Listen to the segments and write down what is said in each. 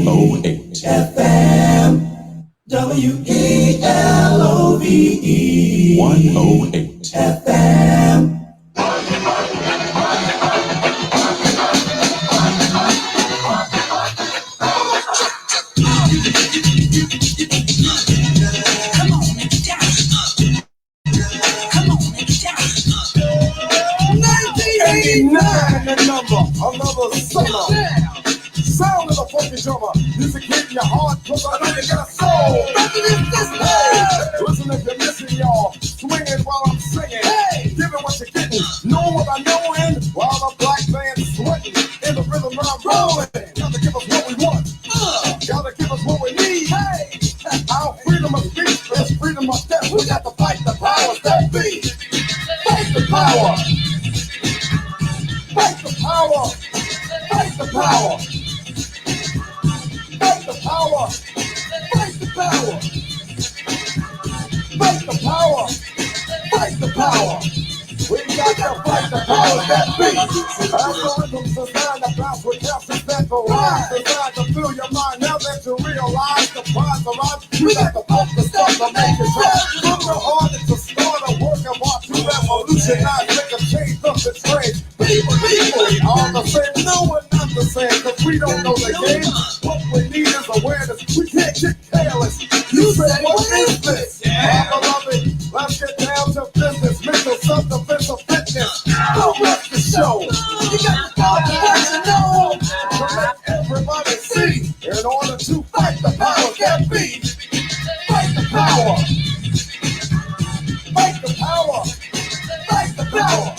108 FM WELOVE 108 FM. The number, another summer. Sound of the funky drummer. Music hit your heart, cause I know you got a soul. Hey, listen if you're missing, y'all. Swinging while I'm singing. Hey, giving what you're getting. Know what I know in while the black band's sweating. In the rhythm I'm rolling. Gotta give us what we want. Gotta give us what we need. Hey, our freedom of speech is freedom of death. We got to fight the powers that be. Fight the power. Fight the power! Fight the power! Fight the power! Fight the power! Fight the power! Fight the power! We got to fight the power that be! Algorithms designed to bounce with transcendental lines, designed to fill your mind now that you realize the prize of life. We got to pump the stuff to make it right. From the heart to start a work of art to revolutionize, make a change of the trade. People, we are the same. No, we're not the same, cause we don't know the game. What we need is awareness. We can't get careless. You say, what is this? My beloved, let's get down to business. Mental self-defense of fitness. Don't rush the show. You got to follow the person, know. To let everybody see. In order to fight the powers that be. Fight the power. Fight the power. Fight the power.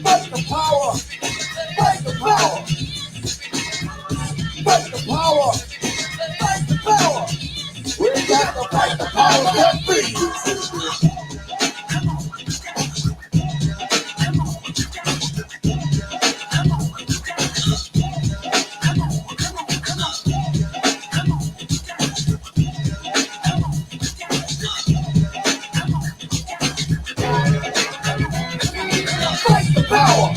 Fight the power! Fight the power! Fight the power! Fight the power! We got to fight the power that be! Fight the power!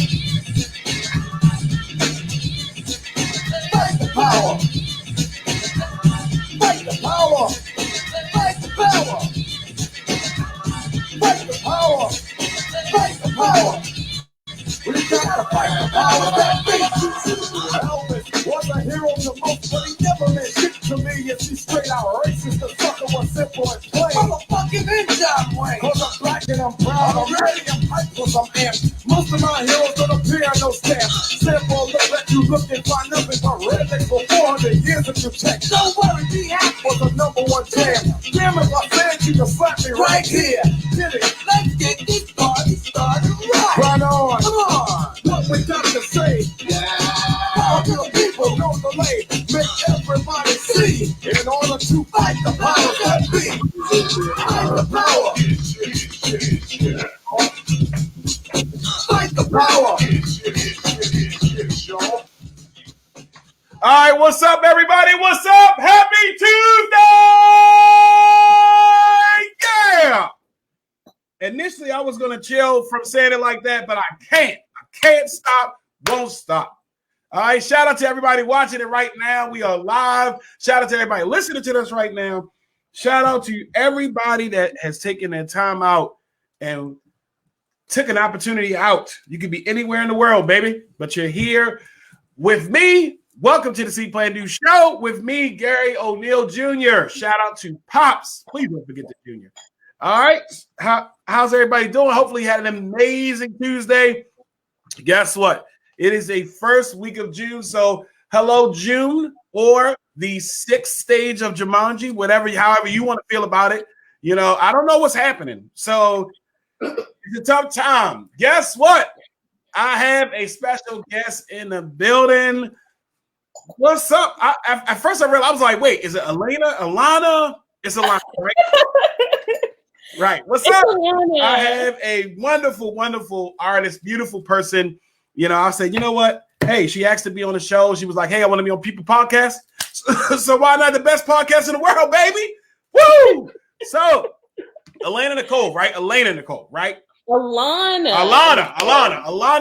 Fight the power! Fight the power! Fight the power! Fight the power! Fight the power! We got to fight the power that be! Elvis was a hero to most, but he never meant shit to me. If he's straight out racist, the sucker was simple and plain. Motherfucking inside way! Cause I'm black and I'm proud, I'm ready, I'm hyped cause I'm amped. Most of my heroes don't appear on no stamp. Simple look, let you look and find nothing but rednecks for 400 years if you check. Don't worry, be happy was the #1 jam. Damn, if I said you can slap me right here. Get it? Let's get this party started right. Right on. Come on. What we got to say? Power to the people, no delay. Make everybody see. In order to fight the power that be. Fight the power. Fight the power. All right, what's up, everybody? What's up? Happy Tuesday! Yeah! Initially, I was going to chill from saying it like that, but I can't. I can't stop, won't stop. All right, shout out to everybody watching it right now. We are live. Shout out to everybody listening to us right now. Shout out to everybody that has taken their time out and took an opportunity out. You could be anywhere in the world, baby, but you're here with me. Welcome to the C Plan News Show with me, Gary O'Neill Jr. Shout out to Pops. Please don't forget the Junior. All right. How's everybody doing? Hopefully you had an amazing Tuesday. Guess what? It is a first week of June. So hello, June, or the 6th stage of Jumanji, however you want to feel about it. You know, I don't know what's happening. So it's a tough time. Guess what? I have a special guest in the building. What's up? At first I realized, I was like, wait, is it Elena? Alana? It's Alana, right? Right. What's up? Alana. I have a wonderful, wonderful artist, beautiful person. You know, I said, you know what? Hey, she asked to be on the show. She was like, hey, I want to be on People Podcast. So why not the best podcast in the world, baby? Woo! So, Elena Nicole, right? Elena Nicole, right? Alana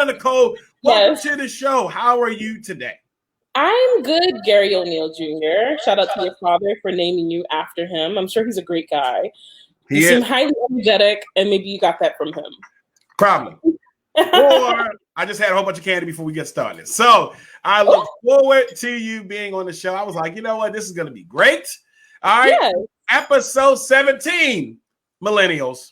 Nicole. Welcome to the show. How are you today? I'm good, Gary O'Neill Jr. Shout out to your father for naming you after him. I'm sure he's a great guy. You seem highly energetic, and maybe you got that from him. Probably. Or I just had a whole bunch of candy before we get started. So I look forward to you being on the show. I was like, you know what? This is going to be great. All right. Yes. Episode 17, millennials.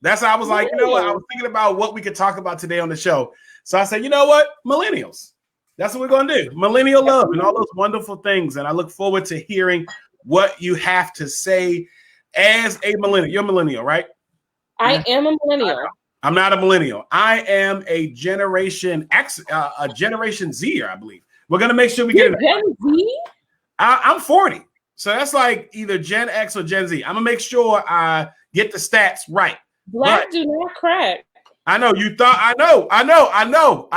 That's how I was like, you know what? I was thinking about what we could talk about today on the show. So I said, you know what? Millennials. That's what we're going to do. Millennial love and all those wonderful things. And I look forward to hearing what you have to say as a millennial. You're a millennial, right? I am a millennial. I'm not a millennial. I am a Generation X, a Generation Z, I believe. We're going to make sure we get it. Gen Z? I'm 40. So that's like either Gen X or Gen Z. I'm going to make sure I get the stats right. Black do not crack. I know you thought. I know.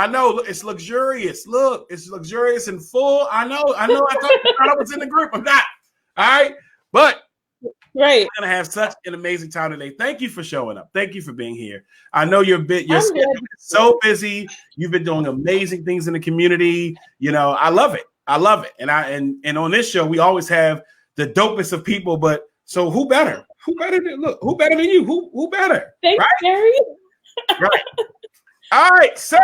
It's luxurious. Look, it's luxurious and full. I know. I thought I was in the group. I'm not. All right, but right. We're gonna have such an amazing time today. Thank you for showing up. Thank you for being here. I know you're so busy. You've been doing amazing things in the community. You know, I love it. And on this show, we always have the dopest of people. But so who better? Who better than you? Who better? Thanks, right? Gary. Right. All right. So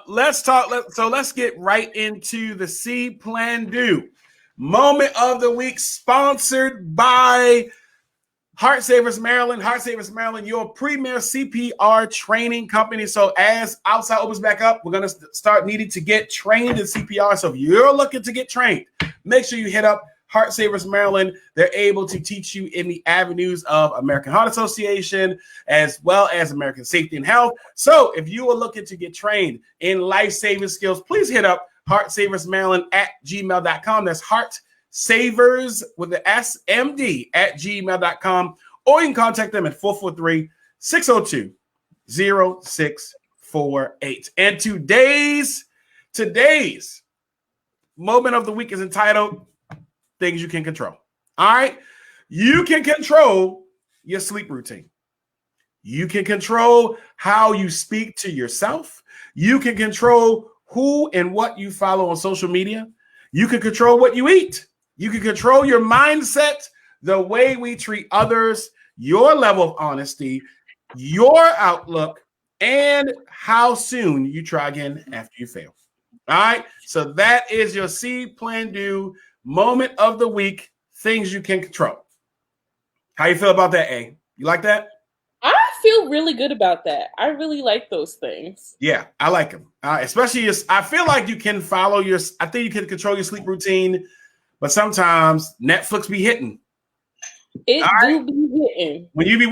let's talk. Let's get right into the C Plan Do moment of the week, sponsored by Heart Savers Maryland. Heart Savers Maryland, your premier CPR training company. So as outside opens back up, we're going to start needing to get trained in CPR. So if you're looking to get trained, make sure you hit up Heart Savers Maryland. They're able to teach you in the avenues of American Heart Association as well as American Safety and Health. So if you are looking to get trained in life-saving skills, please hit up Heart Savers Maryland at gmail.com. That's Heart Savers with the SMD at gmail.com. Or you can contact them at 443-602-0648. And today's moment of the week is entitled Things You Can Control. All right. You can control your sleep routine. You can control how you speak to yourself. You can control who and what you follow on social media. You can control what you eat. You can control your mindset, the way we treat others, your level of honesty, your outlook, and how soon you try again after you fail. All right. So that is your C Plan Do moment of the week, things you can control. How you feel about that, A? You like that? I feel really good about that. I really like those things. Yeah, I like them. Especially, I feel like you can follow I think you can control your sleep routine, but sometimes Netflix be hitting. It do be hitting. When you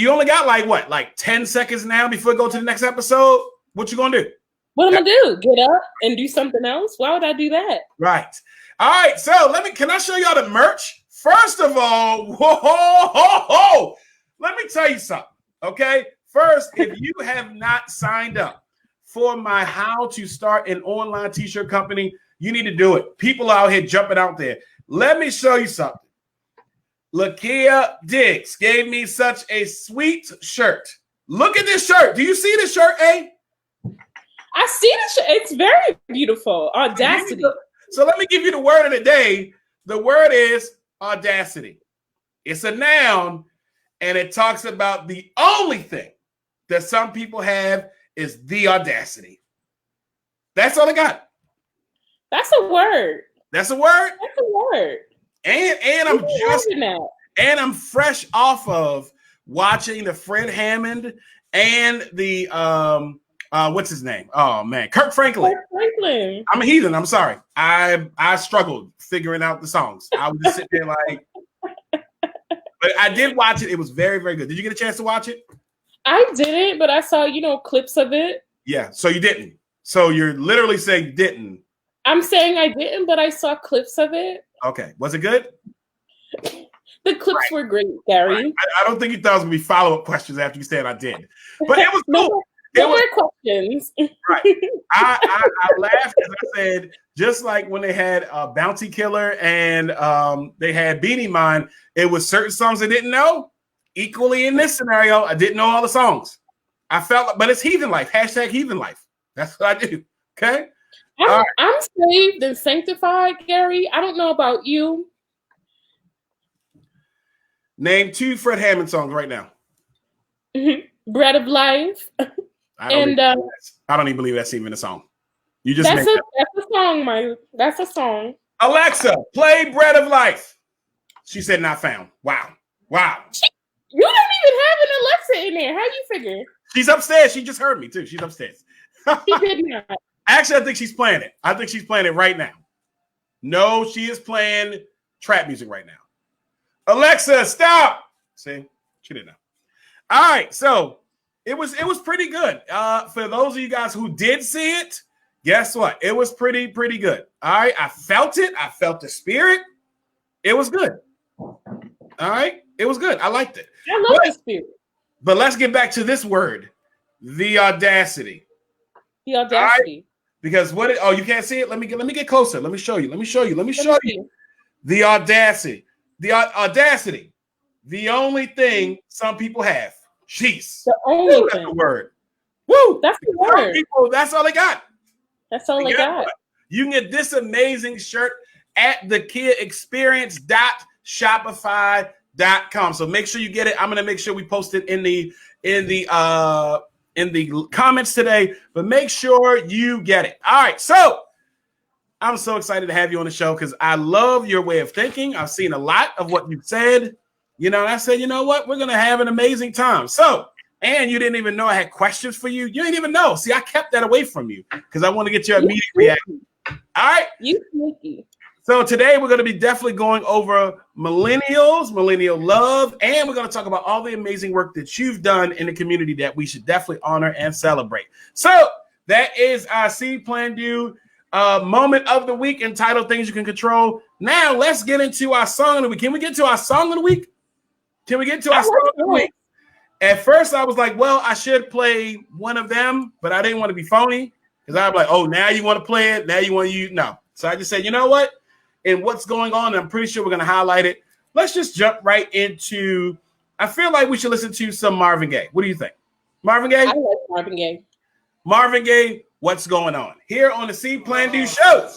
only got like 10 seconds now before you go to the next episode, what you gonna do? What am I gonna do? Get up and do something else? Why would I do that? Right. All right. So can I show y'all the merch? First of all, whoa, let me tell you something. Okay. First, if you have not signed up for my How to Start an Online T-shirt Company, you need to do it. People out here jumping out there. Let me show you something. Lakia Diggs gave me such a sweet shirt. Look at this shirt. Do you see the shirt, A? I see the shirt. It's very beautiful. Audacity. So let me give you the word of the day. The word is audacity. It's a noun, and it talks about the only thing that some people have is the audacity. That's all I got. That's a word. That's a word? That's a word. And I'm fresh off of watching the Fred Hammond and the what's his name? Oh man, Kirk Franklin. I'm a heathen. I'm sorry. I struggled figuring out the songs. I would just sit there like, but I did watch it. It was very, very good. Did you get a chance to watch it? I didn't, but I saw, clips of it. Yeah. So you didn't. So you're literally saying you didn't. I'm saying I didn't, but I saw clips of it. Okay. Was it good? The clips were great, Gary. Right. I don't think you thought it was going to be follow-up questions after you said I did. But it was cool. No more questions. Right. I laughed as I said, just like when they had Bounty Killer and they had Beanie Man, it was certain songs I didn't know. Equally in this scenario, I didn't know all the songs. I felt like, but it's heathen life. #heathen life. That's what I do. Okay. I'm saved and sanctified, Gary. I don't know about you. Name 2 Fred Hammond songs right now. Bread of Life. I don't even believe that's even a song. You just that's a song, Mike. That's a song. Alexa, play Bread of Life. She said not found. Wow. You don't even have an Alexa in there. How you figure? She's upstairs. She just heard me too. She's upstairs. She did not. Actually, I think she's playing it. I think she's playing it right now. No, she is playing trap music right now. Alexa, stop. See, she didn't know. All right, so it was pretty good. For those of you guys who did see it, guess what? It was pretty good. All right, I felt it. I felt the spirit. It was good. All right, it was good. I liked it. I love the spirit. But let's get back to this word, the audacity. The audacity. Right? Because you can't see it? Let me get closer. Let me show you. The audacity. The audacity. The only thing some people have. Jeez. The only thing. That's the word. Woo! That's the word. People, that's all they got. That's all they got. You can get this amazing shirt at thekidexperience.shopify.com. So make sure you get it. I'm gonna make sure we post it in the comments today, but make sure you get it. All right, so I'm so excited to have you on the show because I love your way of thinking. I've seen a lot of what you've said, and I said, you know what, we're gonna have an amazing time. So, and you didn't even know I had questions for you. You didn't even know. See, I kept that away from you because I want to get your immediate reaction. All right, you sneaky. So today we're going to be definitely going over millennials, millennial love, and we're going to talk about all the amazing work that you've done in the community that we should definitely honor and celebrate. So that is our See Plan Do moment of the week entitled Things You Can Control. Now let's get into our song of the week. Can we get to our song of the week? At first I was like, well, I should play one of them, but I didn't want to be phony because I was like, oh, now you want to play it? Now you want to use? No. So I just said, you know what? And what's going on, and I'm pretty sure we're going to highlight it. Let's just jump right into, I feel like we should listen to some Marvin Gaye. What do you think? Marvin Gaye? I like Marvin Gaye. Marvin Gaye, What's Going On? Here on the See Plan Do show.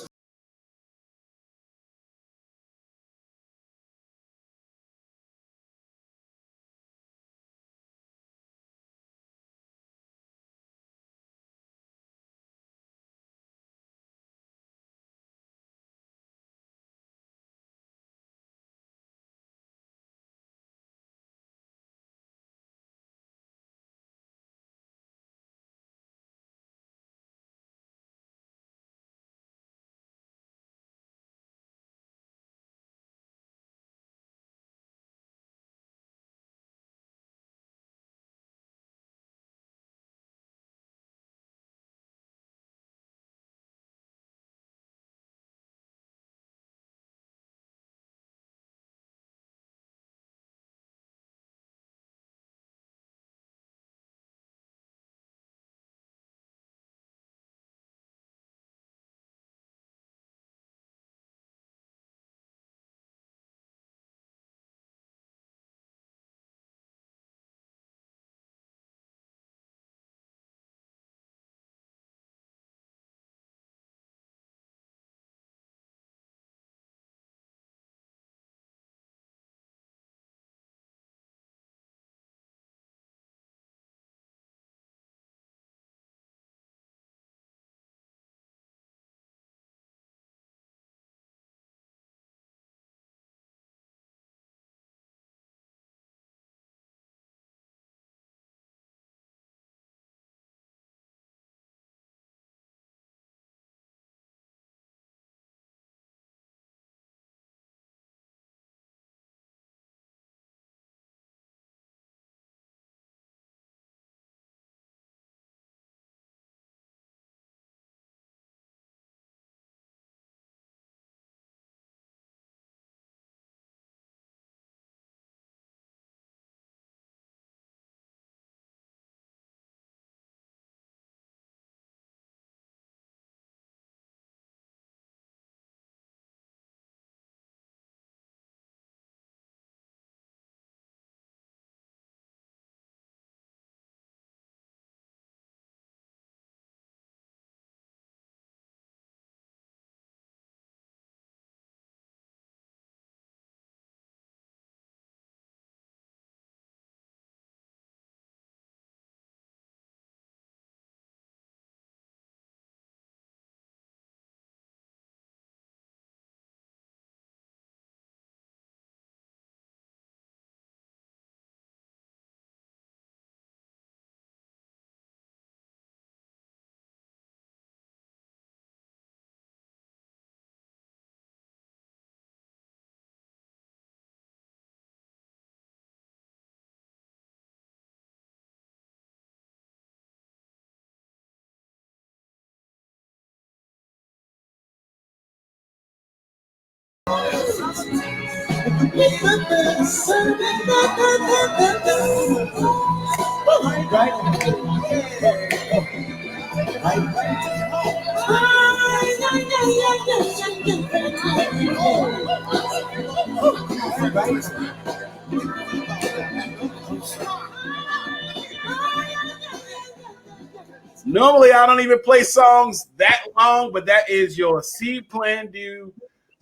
Normally, I don't even play songs that long, but that is your C Plan Do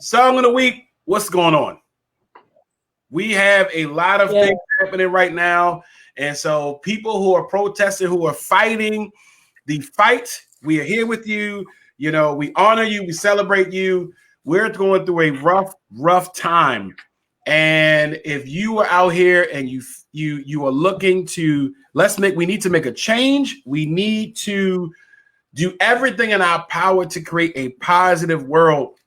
Song of the Week. What's going on? We have a lot of things happening right now. And so people who are protesting, who are fighting the fight, we are here with you. You know, we honor you. We celebrate you. We're going through a rough time. And if you are out here and you are looking to, we need to make a change. We need to do everything in our power to create a positive world.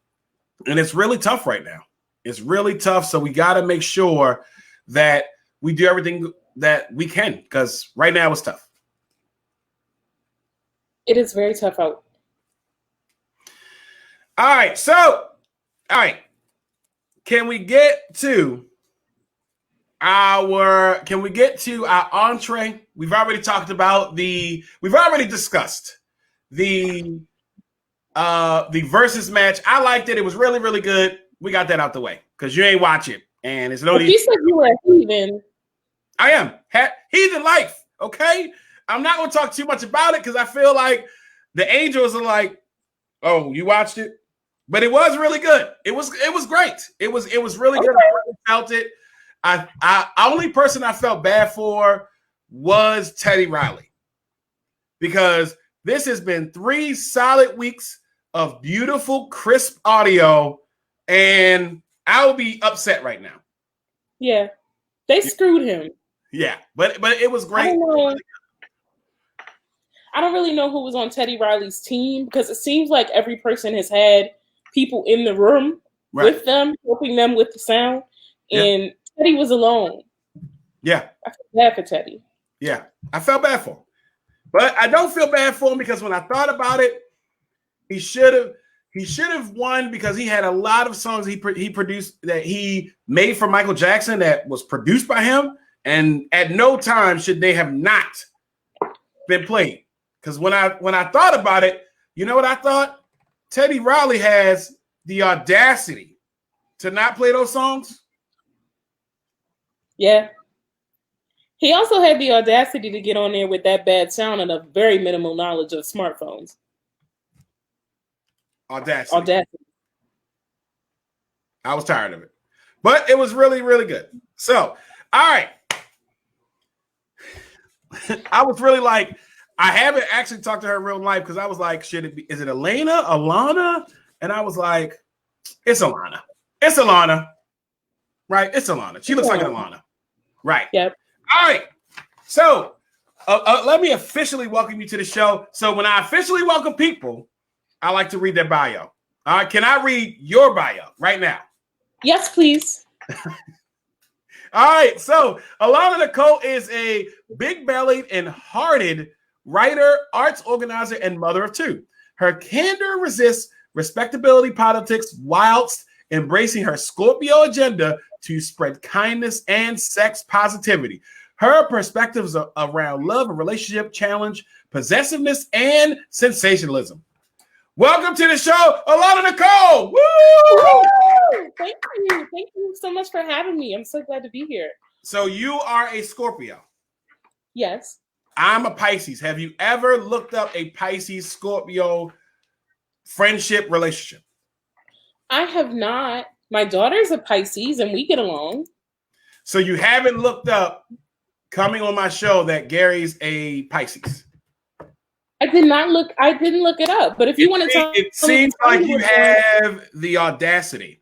And it's really tough right now. It's really tough. So we got to make sure that we do everything that we can, because right now it's tough. It is very tough out. All right. Can we get to our entree? We've already discussed the versus match. I liked it. It was really, really good. We got that out the way because you ain't watch it. And it's no need. You said you were a heathen. I am. Heathen life. Okay. I'm not going to talk too much about it because I feel like the Angels are like, oh, you watched it? But it was really good. It was great. It was really good. I really felt it. I only person I felt bad for was Teddy Riley, because this has been 3 solid weeks of beautiful, crisp audio, and I will be upset right now. Yeah, they screwed him. Yeah, but it was great. I don't really know who was on Teddy Riley's team, because it seems like every person has had people in the room with them, helping them with the sound, and Teddy was alone. Yeah. I feel bad for Teddy. Yeah, I felt bad for him. But I don't feel bad for him because when I thought about it, he should have won, because he had a lot of songs he produced that he made for Michael Jackson that was produced by him, and at no time should they have not been played. Because when I thought about it, you know what I thought? Teddy Riley has the audacity to not play those songs. Yeah. He also had the audacity to get on there with that bad sound and a very minimal knowledge of smartphones. Audacity. I was tired of it. But it was really, really good. So, all right. I was really like, I haven't actually talked to her in real life because I was like, is it Alana? And I was like, it's Alana. It's Alana. Right? It's Alana. She looks like an Alana. Right. Yep. All right. So let me officially welcome you to the show. So when I officially welcome people, I like to read their bio. All right. Can I read your bio right now? Yes, please. All right. So Alana Nicole is a big-bellied and hearted writer, arts organizer, and mother of 2. Her candor resists respectability politics whilst embracing her Scorpio agenda to spread kindness and sex positivity. Her perspectives are around love and relationship challenge, possessiveness, and sensationalism. Welcome to the show, Alana Nicole. Woo! Thank you. Thank you so much for having me. I'm so glad to be here. So you are a Scorpio. Yes. I'm a Pisces. Have you ever looked up a Pisces Scorpio friendship relationship? I have not. My daughter's a Pisces and we get along. So you haven't looked up, coming on my show, that Gary's a Pisces? I didn't look it up, but if you want to tell it seems like you have the audacity.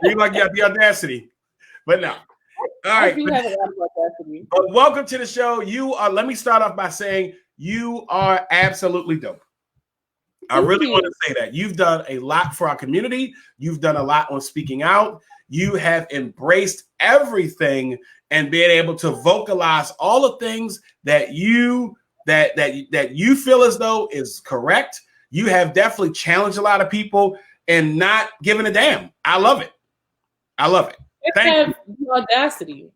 You like you have the audacity, but no. All right. But welcome to the show. Let me start off by saying you are absolutely dope. I really want to say that. You've done a lot for our community. You've done a lot on speaking out. You have embraced everything and been able to vocalize all the things that you feel as though is correct. You have definitely challenged a lot of people. and not giving a damn. I love it. I love it. I have the audacity.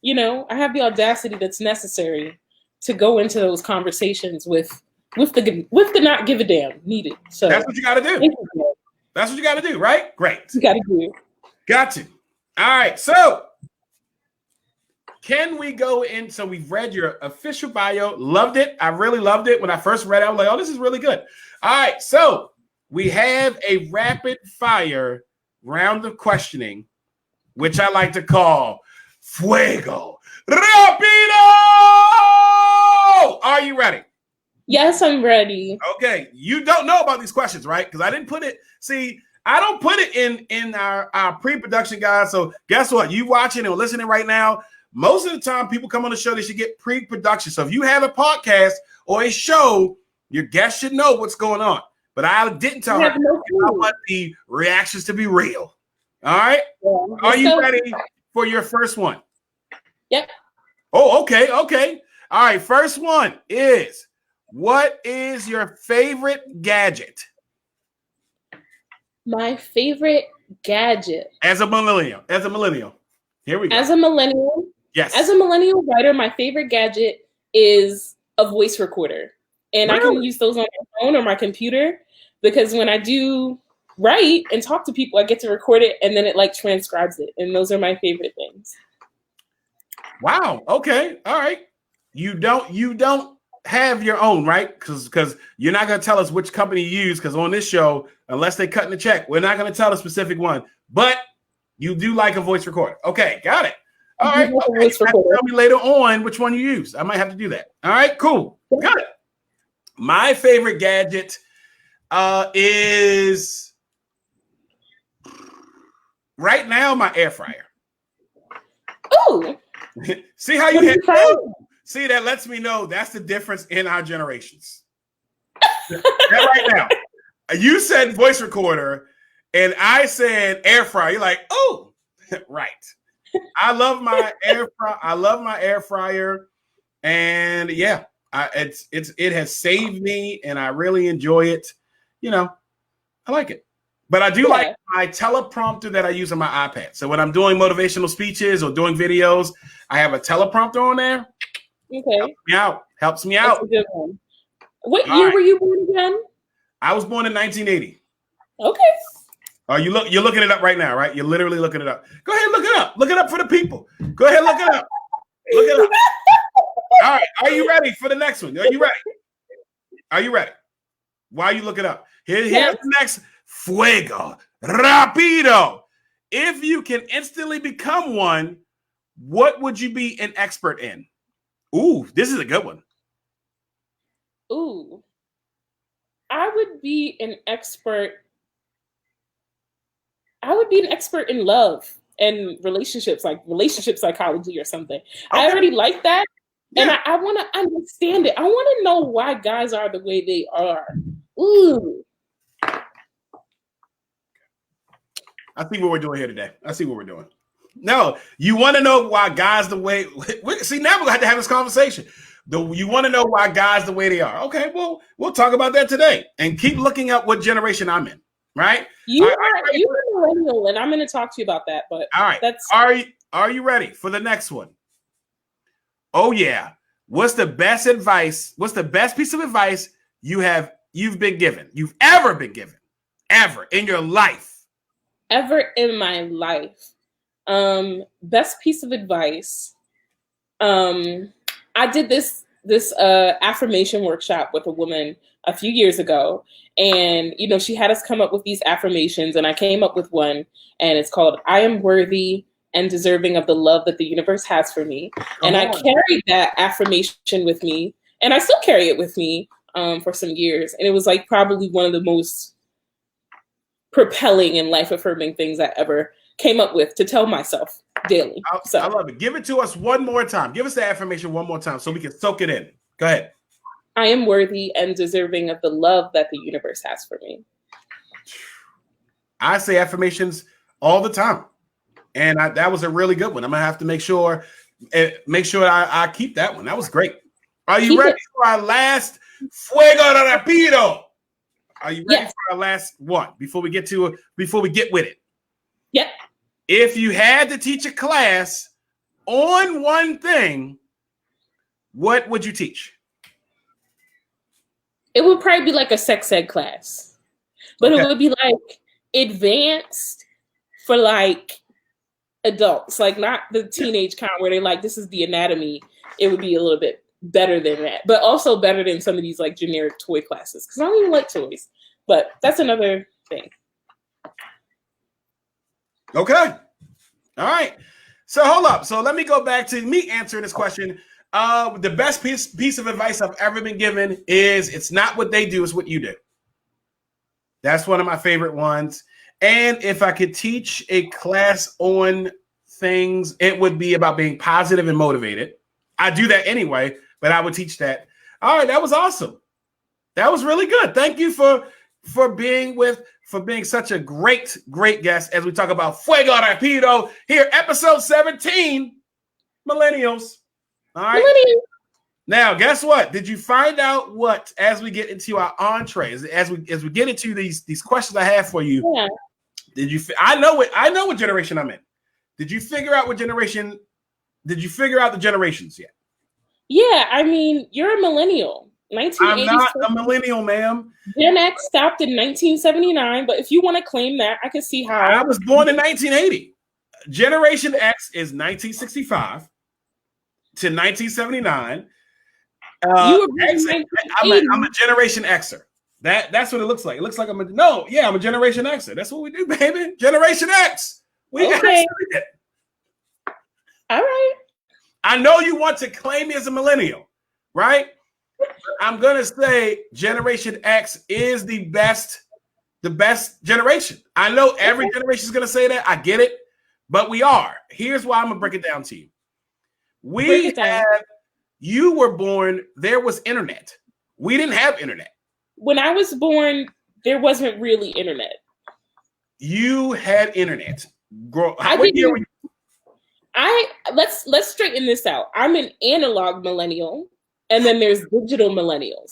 You know, I have the audacity that's necessary to go into those conversations with the not give a damn needed. So that's what you got to do. That's what you got to do, right? Great. You got to do. Got you. All right. So can we go in? So we've read your official bio. Loved it. I really loved it. When I first read it, I was like, oh, this is really good. All right. So we have a rapid fire round of questioning, which I like to call Fuego Rapido. Are you ready? Yes, I'm ready. Okay. You don't know about these questions, right? Because I didn't put it. See, I don't put it in our pre-production guys. So guess what? You watching or listening right now, most of the time people come on the show, they should get pre-production. So if you have a podcast or a show, your guest should know what's going on. But I didn't tell her. I want the reactions to be real. All right. Yeah, are you ready for your first one? Yep. Oh, okay. Okay. All right. First one is, what is your favorite gadget? My favorite gadget. As a millennial. Here we go. As a millennial. Yes. As a millennial writer, my favorite gadget is a voice recorder. And really? I can use those on my phone or my computer, because when I do write and talk to people, I get to record it and then it like transcribes it. And those are my favorite things. Wow. Okay. All right. You don't have your own, right? Because you're not going to tell us which company you use, because on this show, unless they cut in the check, we're not going to tell a specific one. But you do like a voice recorder. Okay, got it. All right. Okay. Tell me later on which one you use. I might have to do that. All right, cool. Got it. My favorite gadget is right now my air fryer. Oh. See how you hit? See, that lets me know that's the difference in our generations. That right now. You said voice recorder, and I said air fryer. You're like, oh, right. I love my air fryer. I love my air fryer, and yeah, it has saved me, and I really enjoy it. You know, I like it. But I do like my teleprompter that I use on my iPad. So when I'm doing motivational speeches or doing videos, I have a teleprompter on there. Okay. Helps me out. That's a good one. What year were you born again? I was born in 1980. Okay. Oh, you're looking it up right now, right? You're literally looking it up. Go ahead, look it up. Look it up for the people. Go ahead, look it up. Look it up. All right. Are you ready for the next one? Are you ready? Are you ready? Why you look it up? Here's the next Fuego Rapido. If you can instantly become one, what would you be an expert in? Ooh, this is a good one. Ooh. I would be an expert in love and relationships, like relationship psychology or something. Okay. I already like that. Yeah. And I want to understand it. I want to know why guys are the way they are. Ooh. I see what we're doing here today. I see what we're doing. No, you want to know why guys the way. See, now we're going to have to have this conversation. You want to know why guys the way they are. Okay, well, we'll talk about that today. And keep looking up what generation I'm in, right? You're a millennial, and I'm going to talk to you about that. But all right. Are you ready for the next one? Oh, yeah. What's the best advice? What's the best piece of advice you've been given? You've ever been given? Ever in your life? Ever in my life. Best piece of advice. I did this affirmation workshop with a woman a few years ago, and she had us come up with these affirmations, and I came up with one, and it's called "I am worthy and deserving of the love that the universe has for me." And I carried that affirmation with me, and I still carry it with me for some years, and it was like probably one of the most propelling and life affirming things I ever came up with to tell myself daily. I love it. Give it to us one more time. Give us the affirmation one more time so we can soak it in. Go ahead. I am worthy and deserving of the love that the universe has for me. I say affirmations all the time, and that was a really good one. I'm gonna have to make sure I keep that one. That was great. Are you ready for our last Fuego Rapido? Are you ready Yes. for our last one before we get with it? Yep. If you had to teach a class on one thing, what would you teach? It would probably be like a sex ed class, but Okay. it would be like advanced for like adults, like not the teenage kind where they're like, this is the anatomy. It would be a little bit better than that, but also better than some of these like generic toy classes because I don't even like toys, but that's another thing. Okay. All right. So hold up. So let me go back to me answering this question. The best piece of advice I've ever been given is it's not what they do, it's what you do. That's one of my favorite ones. And if I could teach a class on things, it would be about being positive and motivated. I do that anyway, but I would teach that. All right, that was awesome. That was really good. Thank you for being such a great guest as we talk about Fuego Rapido here, episode 17, Millennials. All right. Millennials. Now, guess what? Did you find out what as we get into our entrees, as we get into these questions I have for you? Yeah. Did you? I know what generation I'm in. Did you figure out what generation? Did you figure out the generations yet? Yeah, I mean, you're a millennial. I'm not a millennial, ma'am. Gen X stopped in 1979, but if you want to claim that, I can see how. I was born in 1980. Generation X is 1965 to 1979. You were born in I'm a Generation Xer. That's what it looks like. It looks like I'm a Generation Xer. That's what we do, baby. Generation X. We Okay. it. All right. I know you want to claim me as a millennial, right? I'm gonna say Generation X is the best generation. I know every generation is gonna say that. I get it, but we are. Here's why I'm gonna break it down to you. You were born, there was internet. We didn't have internet. When I was born, there wasn't really internet. You had internet. Let's straighten this out. I'm an analog millennial, and then there's digital millennials.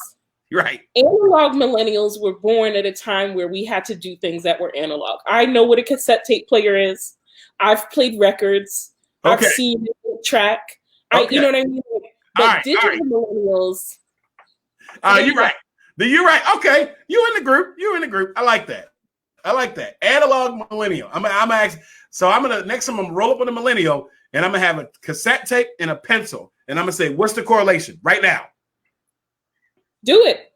Right. Analog millennials were born at a time where we had to do things that were analog. I know what a cassette tape player is. I've played records. Okay. I've seen the track. Okay. You know what I mean? But digital millennials. You're right. You're right. Okay. You in the group. I like that. Analog millennial. I'm gonna next time I'm gonna roll up on a millennial and I'm gonna have a cassette tape and a pencil and I'm gonna say, what's the correlation right now? Do it.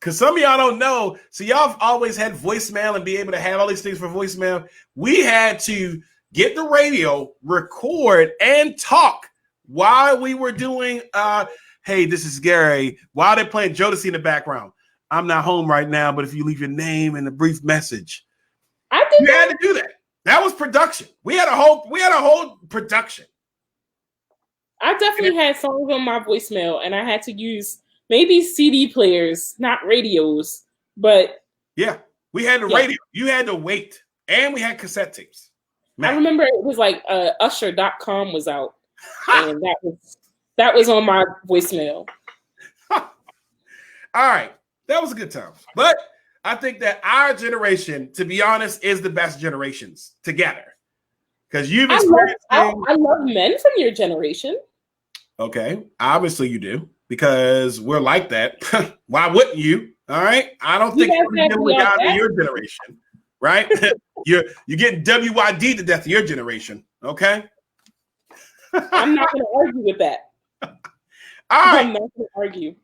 Because some of y'all don't know. So y'all have always had voicemail and be able to have all these things for voicemail. We had to get the radio, record, and talk while we were doing hey, this is Gary. While they're playing Jodeci in the background. I'm not home right now, but if you leave your name and a brief message. You had to do that. That was production. We had a whole production. I definitely had songs on my voicemail, and I had to use maybe CD players, not radios, but yeah, we had the radio. You had to wait, and we had cassette tapes. Man. I remember it was like Usher.com was out, and that was on my voicemail. All right, that was a good time, but I think that our generation, to be honest, is the best generations together. Because you've experienced I love men from your generation. Okay, obviously you do, because we're like that. Why wouldn't you? All right, I don't think you're dealing with guys in your generation, right? you're getting WYD to death of your generation. Okay, I'm not going to argue with that. All right, I'm not going to argue.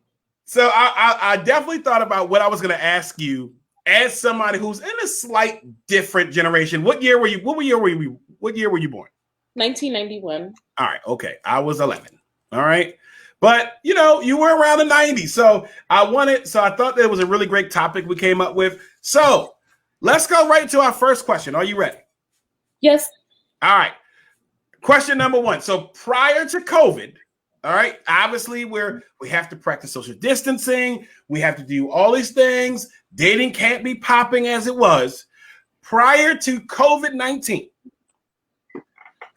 So I definitely thought about what I was going to ask you as somebody who's in a slight different generation. What year were you born? 1991. All right. Okay. I was 11. All right. But you were around the 90s. So I thought that was a really great topic we came up with. So let's go right to our first question. Are you ready? Yes. All right. Question number 1. So prior to COVID, all right, obviously we have to practice social distancing. We have to do all these things. Dating can't be popping as it was. Prior to COVID-19,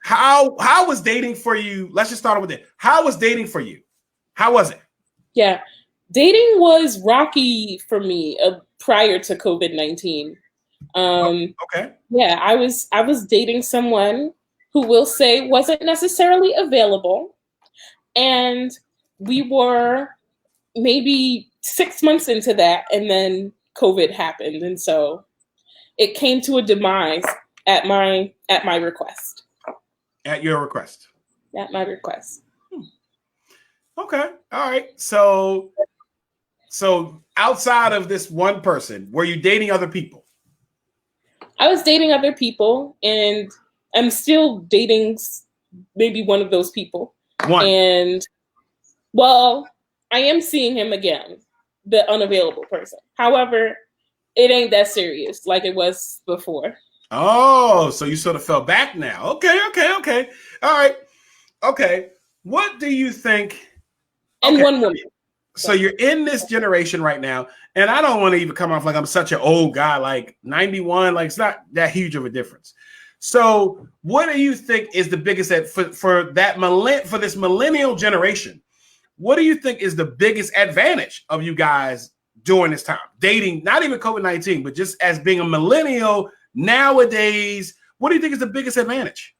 how was dating for you? Let's just start with it. How was dating for you? How was it? Yeah, dating was rocky for me. prior to COVID-19. Okay. Yeah, I was dating someone who will say wasn't necessarily available, and we were maybe 6 months into that, and then COVID happened, and so it came to a demise at my request. At your request. At my request. Okay. All right. So outside of this one person, were you dating other people? I was dating other people, and I'm still dating maybe one of those people. One. And, well, I am seeing him again, the unavailable person. However, it ain't that serious like it was before. Oh, so you sort of fell back now. Okay. All right. Okay. What do you think? And one woman. So you're in this generation right now, and I don't want to even come off like I'm such an old guy, like 91, like it's not that huge of a difference. So what do you think is the biggest for this millennial generation? What do you think is the biggest advantage of you guys during this time? Dating, not even COVID-19, but just as being a millennial nowadays, what do you think is the biggest advantage?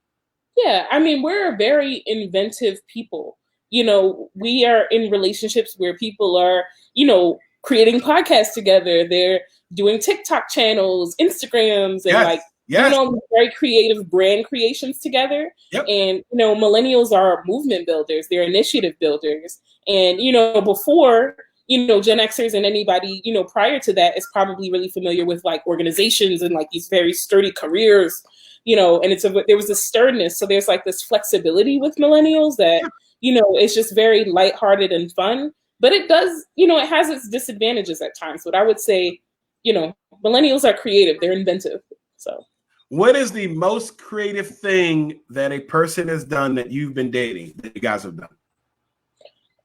Yeah, I mean, we're a very inventive people. You know, we are in relationships where people are, you know, creating podcasts together. They're doing TikTok channels, Instagrams, and doing all these very creative brand creations together. Yep. And, you know, millennials are movement builders. They're initiative builders. And, you know, before, you know, Gen Xers and anybody, you know, prior to that is probably really familiar with like organizations and like these very sturdy careers, you know, and there was this sternness. So there's like this flexibility with millennials that, you know, it's just very lighthearted and fun, but it does, you know, it has its disadvantages at times. But I would say, you know, millennials are creative. They're inventive. So what is the most creative thing that a person has done that you've been dating that you guys have done?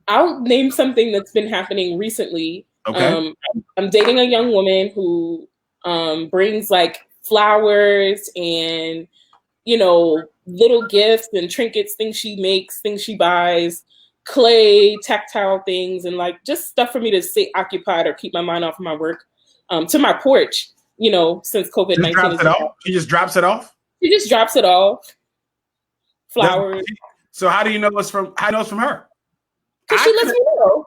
I'll name something that's been happening recently. Okay. I'm dating a young woman who brings like flowers and, you know, little gifts and trinkets, things she makes, things she buys, clay, tactile things, and like just stuff for me to stay occupied or keep my mind off of my work to my porch, you know, since COVID-19. She just drops it off? She just drops it off. Flowers. So how do you know it's from her? Because she lets me know.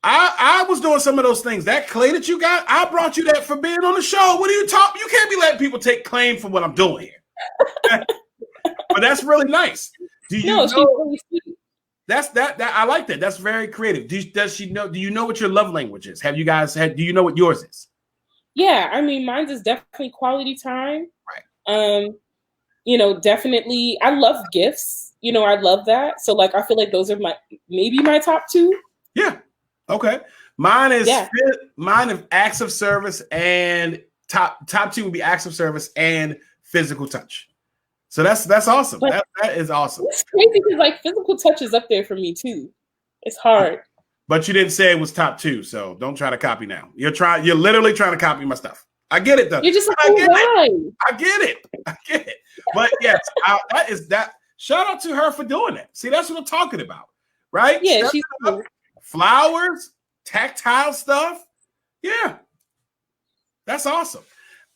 I was doing some of those things. That clay that you got, I brought you that for being on the show. What are you talking? You can't be letting people take claim for what I'm doing here. But that's really nice. Do you know? She's really sweet. That I like that. That's very creative. Does she know? Do you know what your love language is? Have you guys had? Do you know what yours is? Yeah, I mean, mine's is definitely quality time. Right. You know, definitely. I love gifts. You know, I love that. So, like, I feel like those are maybe my top two. Yeah. Okay. Mine is acts of service, and top two would be acts of service and physical touch. So that's awesome. That is awesome. It's crazy because like physical touch is up there for me too. It's hard. But you didn't say it was top two, so don't try to copy now. You're literally trying to copy my stuff. I get it though. You're just I get it. But yes, that. Shout out to her for doing that. See, that's what I'm talking about, right? Yeah, she's cool. Flowers, tactile stuff. Yeah, that's awesome.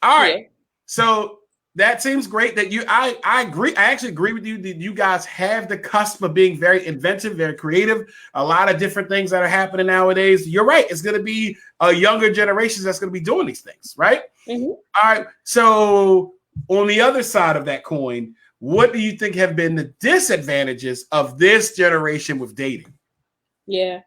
All right, yeah. So that seems great. That I agree. I actually agree with you that you guys have the cusp of being very inventive, very creative. A lot of different things that are happening nowadays. You're right. It's going to be a younger generation that's going to be doing these things, right? Mm-hmm. All right. So on the other side of that coin, what do you think have been the disadvantages of this generation with dating? Yeah,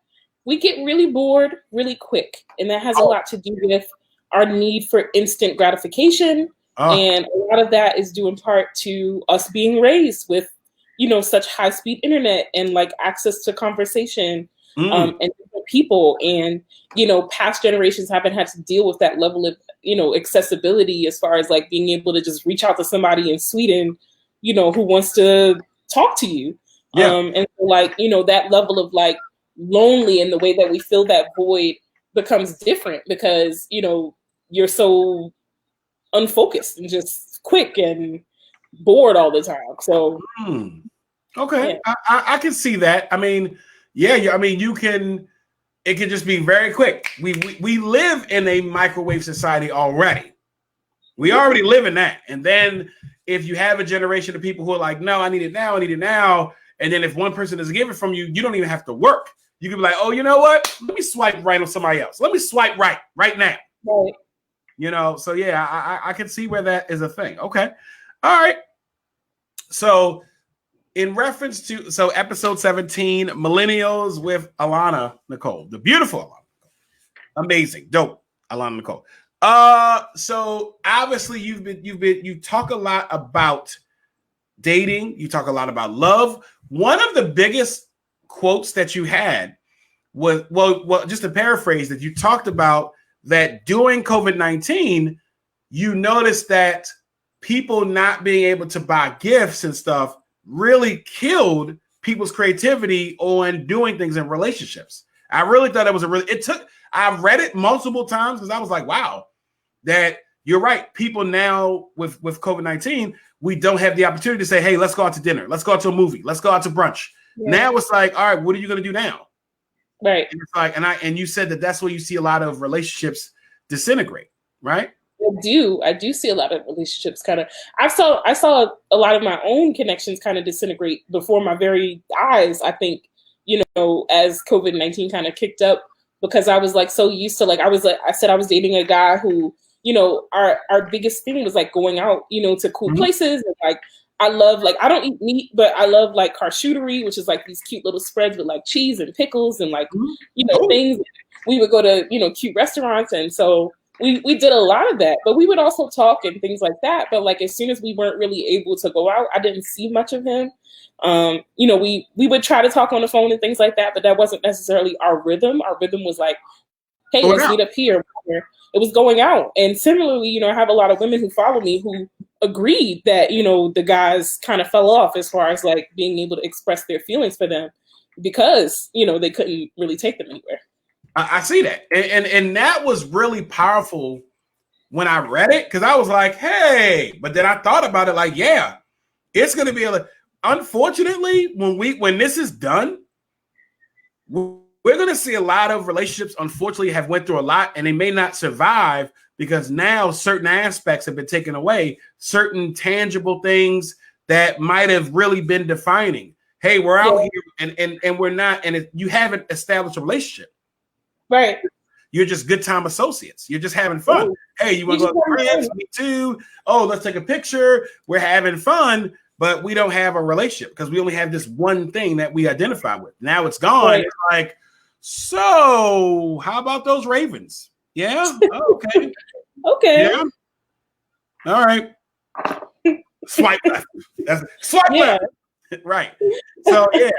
we get really bored really quick, and that has a lot to do with our need for instant gratification. And a lot of that is due in part to us being raised with, you know, such high-speed internet and like access to conversation and different people. And, you know, past generations haven't had to deal with that level of, you know, accessibility as far as like being able to just reach out to somebody in Sweden, you know, who wants to talk to you. Yeah. And so, like, you know, that level of like lonely and the way that we fill that void becomes different because, you know, you're so unfocused and just quick and bored all the time. So, okay. Yeah. I can see that. I mean, yeah, I mean, you can, it could just be very quick. We live in a microwave society already. We already live in that. And then if you have a generation of people who are like, no, I need it now, I need it now. And then if one person doesn't give it from you, you don't even have to work. You can be like, oh, you know what? Let me swipe right on somebody else. Let me swipe right now. Right. You know, so yeah, I can see where that is a thing. Okay. All right. So in reference to, so episode 17, Millennials with Alana Nicole, the beautiful Alana. Amazing. Dope. Alana Nicole. So obviously you talk a lot about dating. You talk a lot about love. One of the biggest quotes that you had was, well, just to paraphrase, that you talked about that during COVID-19, you noticed that people not being able to buy gifts and stuff really killed people's creativity on doing things in relationships. I really thought I've read it multiple times because I was like, wow, that you're right. People now with COVID-19, we don't have the opportunity to say, hey, let's go out to dinner. Let's go out to a movie. Let's go out to brunch. Yeah. Now it's like, all right, what are you going to do now? Right. And it's like, and you said that that's where you see a lot of relationships disintegrate, right? I do see a lot of relationships kind of. I saw a lot of my own connections kind of disintegrate before my very eyes. I think, you know, as COVID-19 kind of kicked up, because I was like so used to, like, I said I was dating a guy who, you know, our biggest thing was like going out, you know, to cool places, and like I love, like, I don't eat meat, but I love like charcuterie, which is like these cute little spreads with like cheese and pickles and like, you know, things. We would go to, you know, cute restaurants. And so we did a lot of that, but we would also talk and things like that. But like, as soon as we weren't really able to go out, I didn't see much of him. You know, we would try to talk on the phone and things like that, but that wasn't necessarily our rhythm. Our rhythm was like, hey, let's meet up here. It was going out. And similarly, you know, I have a lot of women who follow me who agreed that, you know, the guys kind of fell off as far as like being able to express their feelings for them because, you know, they couldn't really take them anywhere. I see that. And that was really powerful when I read it, because I was like, hey, but then I thought about it like, yeah, it's going to be unfortunately, when this is done, we're going to see a lot of relationships, unfortunately, have went through a lot, and they may not survive because now certain aspects have been taken away, certain tangible things that might have really been defining. Hey, we're out here and we're not, and you haven't established a relationship. Right. You're just good time associates. You're just having fun. Ooh. Hey, you want to go to friends? Me too. Oh, let's take a picture. We're having fun, but we don't have a relationship because we only have this one thing that we identify with. Now it's gone. Right. It's like, so how about those Ravens? Yeah. Oh, okay. Okay. Yeah. All right. Swipe left. That's swipe left. Right. So yeah.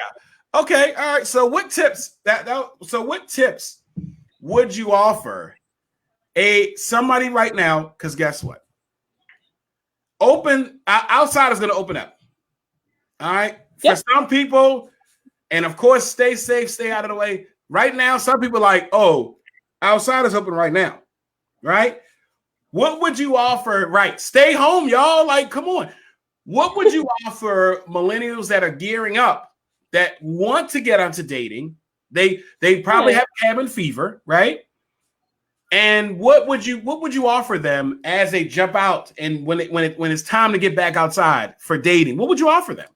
Okay. All right. So what tips what tips would you offer somebody right now? Because guess what? Outside is going to open up. All right. Yep. For some people, and of course, stay safe, stay out of the way. Right now, some people are like, oh, outside is open right now. Right. What would you offer? Right. Stay home, y'all. Like, come on. What would you offer millennials that are gearing up, that want to get onto dating? They probably have cabin fever, right? And what would you offer them as they jump out and when it's time to get back outside for dating? What would you offer them?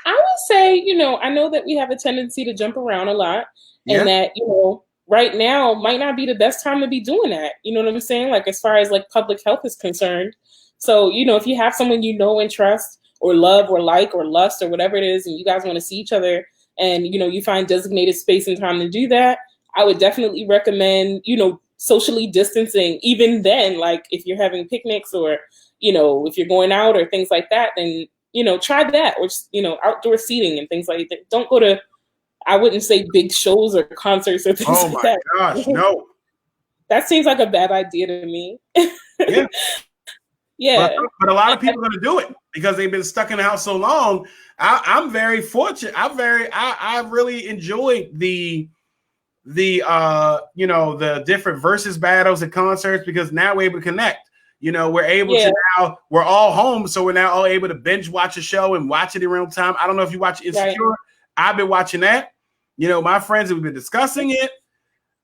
I would say, you know, I know that we have a tendency to jump around a lot, and that, you know, right now might not be the best time to be doing that. You know what I'm saying? Like, as far as like public health is concerned. So, you know, if you have someone you know and trust or love or like or lust or whatever it is, and you guys want to see each other, and, you know, you find designated space and time to do that, I would definitely recommend, you know, socially distancing. Even then, like if you're having picnics or, you know, if you're going out or things like that, then, you know, try that, or, you know, outdoor seating and things like that. Don't go to, I wouldn't say big shows or concerts or things like that. Oh my gosh, no. That seems like a bad idea to me. Yeah. Yeah. But a lot of people are going to do it because they've been stuck in the house so long. I'm very fortunate. I really enjoyed the you know, the different versus battles at concerts, because now we're able to connect. You know, we're able to now, we're all home, so we're now all able to binge watch a show and watch it in real time. I don't know if you watch Insecure. Right. I've been watching that. You know, my friends have been discussing it.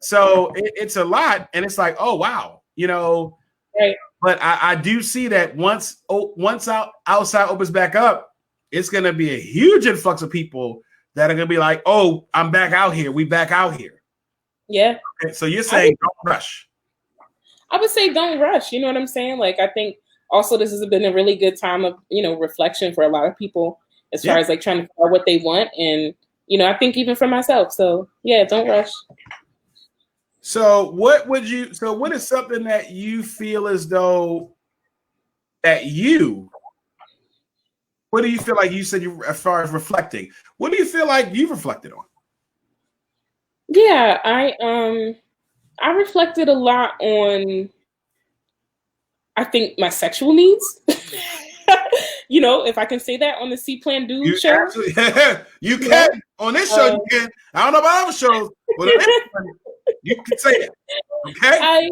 So it's a lot, and it's like, oh wow, you know. Right. But I do see that once outside opens back up, it's going to be a huge influx of people that are going to be like, oh, I'm back out here. We back out here. Yeah. Okay, so you're saying don't rush. I would say don't rush. You know what I'm saying? Like, I think also this has been a really good time of, you know, reflection for a lot of people as far as like trying to figure out what they want. And, you know, I think even for myself. So yeah, don't rush. So what is something that you feel as though what do you feel like you said as far as reflecting, what do you feel like you've reflected on? Yeah, I reflected a lot on, I think, my sexual needs. You know, if I can say that on the C Plan Dude show. You can. On this show, you can. I don't know about other shows, but on this one, you can say it. Okay?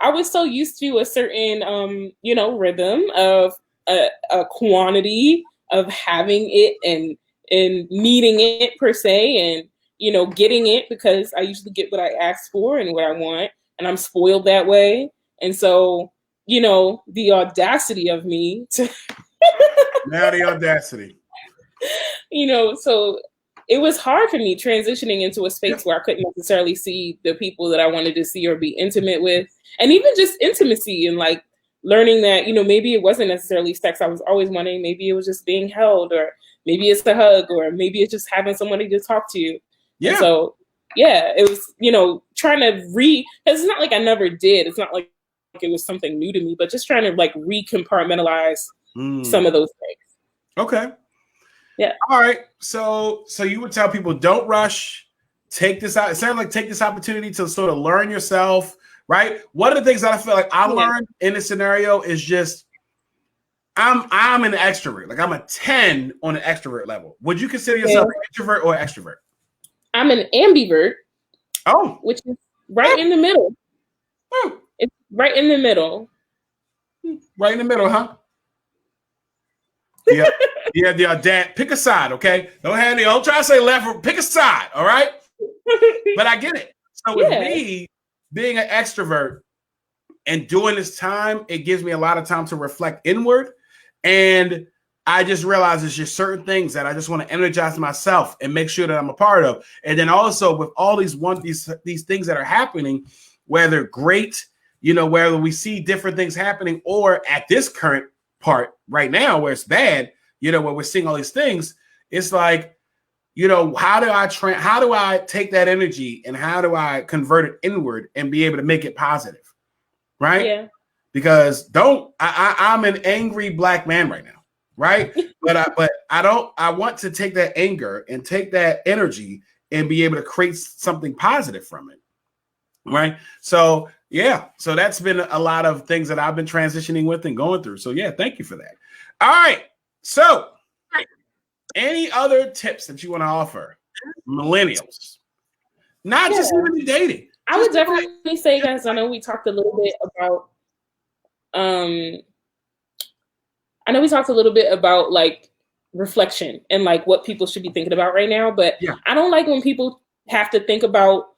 I was so used to a certain, you know, rhythm of a quantity of having it and needing it per se, and, you know, getting it because I usually get what I ask for and what I want, and I'm spoiled that way. And so, you know, the audacity of me to now the audacity. You know, so it was hard for me transitioning into a space where I couldn't necessarily see the people that I wanted to see or be intimate with. And even just intimacy and like learning that, you know, maybe it wasn't necessarily sex I was always wanting. Maybe it was just being held, or maybe it's a hug, or maybe it's just having somebody to talk to. Yeah. And so, yeah, it was, you know, trying to because it's not like I never did. It's not like it was something new to me, but just trying to like recompartmentalize some of those things. Okay. Yeah. All right. So you would tell people, don't rush. Take this out. It sounds like take this opportunity to sort of learn yourself, right? One of the things that I feel like I learned in this scenario is just I'm an extrovert. Like I'm a 10 on an extrovert level. Would you consider yourself an introvert or extrovert? I'm an ambivert. Oh. Which is right in the middle. Oh. It's right in the middle. Right in the middle, huh? Yeah, the audacity. Pick a side, okay? Don't try to say left or pick a side, all right? But I get it. So with me being an extrovert and doing this time, it gives me a lot of time to reflect inward. And I just realized there's just certain things that I just want to energize myself and make sure that I'm a part of. And then also with all these things that are happening, whether great, you know, whether we see different things happening, or at this current part right now where it's bad, you know, where we're seeing all these things, it's like, you know, how do I take that energy and how do I convert it inward and be able to make it positive, right? Yeah. Because I'm an angry black man right now, right? but I want to take that anger and take that energy and be able to create something positive from it, right? So yeah, so that's been a lot of things that I've been transitioning with and going through. So yeah, thank you for that. All right, so any other tips that you want to offer millennials, not just even in dating? I would definitely say, guys, I know we talked a little bit about like reflection and like what people should be thinking about right now, but I don't like when people have to think about,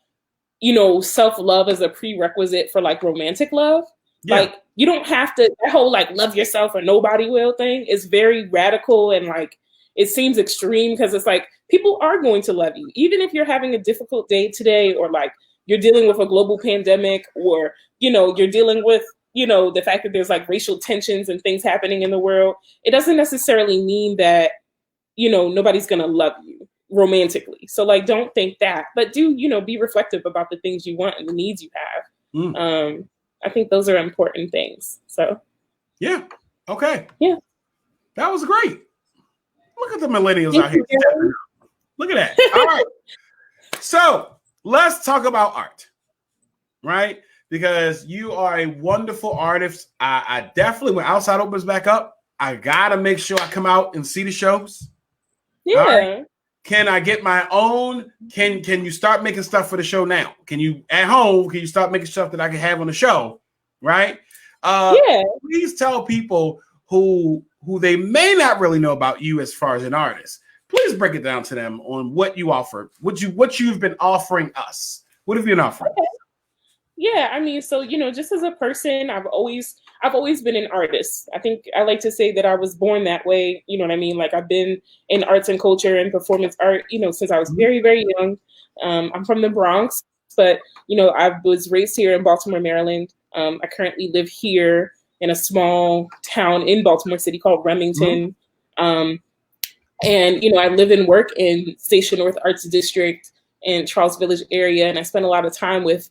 you know, self-love as a prerequisite for like romantic love. Like you don't have to, that whole like love yourself or nobody will thing is very radical, and like it seems extreme because it's like people are going to love you even if you're having a difficult day today, or like you're dealing with a global pandemic, or, you know, you're dealing with, you know, the fact that there's like racial tensions and things happening in the world. It doesn't necessarily mean that, you know, nobody's gonna love you romantically. So like, don't think that, but do, you know, be reflective about the things you want and the needs you have. I think those are important things. So yeah. Okay. Yeah. That was great. Look at the millennials out here. Look at that. All right. So let's talk about art, right? Because you are a wonderful artist. I definitely, when Outside opens back up, I gotta make sure I come out and see the shows. Yeah. Right? Can I get my own? Can you start making stuff for the show now? Can you at home? Can you start making stuff that I can have on the show? Right? Please tell people who they may not really know about you as far as an artist. Please break it down to them on what you offer, what you've been offering us What have you been offering? Okay. Yeah, I mean, so just as a person, I've always been an artist. I think I like to say that I was born that way. You know what I mean? Like I've been in arts and culture and performance art, since I was very, very young. I'm from the Bronx, but I was raised here in Baltimore, Maryland. I currently live here in a small town in Baltimore City called Remington. And I live and work in Station North Arts District in Charles Village area, and I spend a lot of time with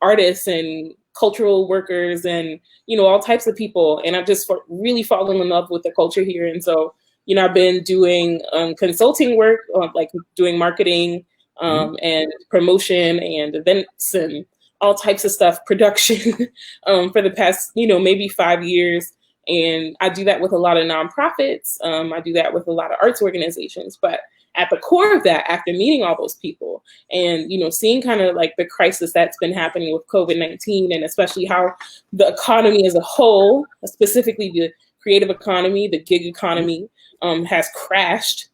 artists and cultural workers and, all types of people. And I've just really fallen in love with the culture here. And so, I've been doing consulting work, like doing marketing and promotion and events and all types of stuff, production for the past, maybe 5 years. And I do that with a lot of nonprofits. I do that with a lot of arts organizations. But at the core of that, after meeting all those people and, seeing kind of like the crisis that's been happening with COVID-19, and especially how the economy as a whole, specifically the creative economy, the gig economy, has crashed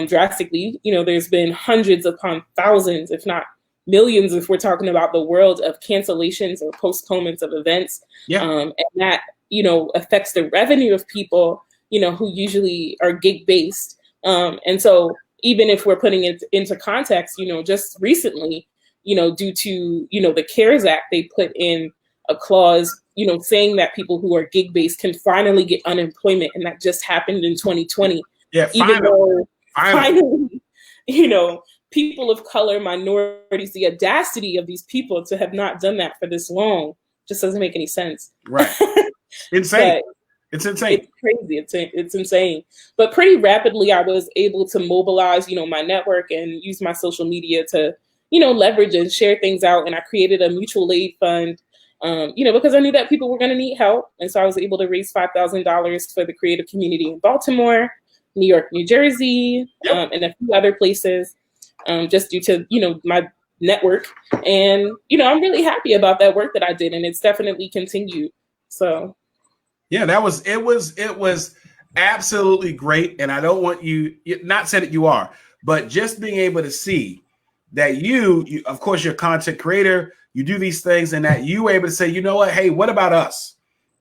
drastically. There's been hundreds upon thousands, if not millions, if we're talking about the world, of cancellations or postponements of events. And that, affects the revenue of people, who usually are gig based. And so even if we're putting it into context, just recently, due to, the CARES Act, they put in a clause, saying that people who are gig based can finally get unemployment. And that just happened in 2020. Yeah, even though finally, people of color, minorities, the audacity of these people to have not done that for this long just doesn't make any sense. Right. Insane. It's insane. It's crazy. It's insane. But pretty rapidly, I was able to mobilize, my network and use my social media to, leverage and share things out. And I created a mutual aid fund, because I knew that people were going to need help. And so I was able to raise $5,000 for the creative community in Baltimore, New York, New Jersey, and a few other places, just due to, my network. And, I'm really happy about that work that I did. And it's definitely continued. So. Yeah, it was absolutely great. And I don't want you not say that you are, but just being able to see that you of course, you're a content creator, you do these things, and that you were able to say, you know what, hey, what about us?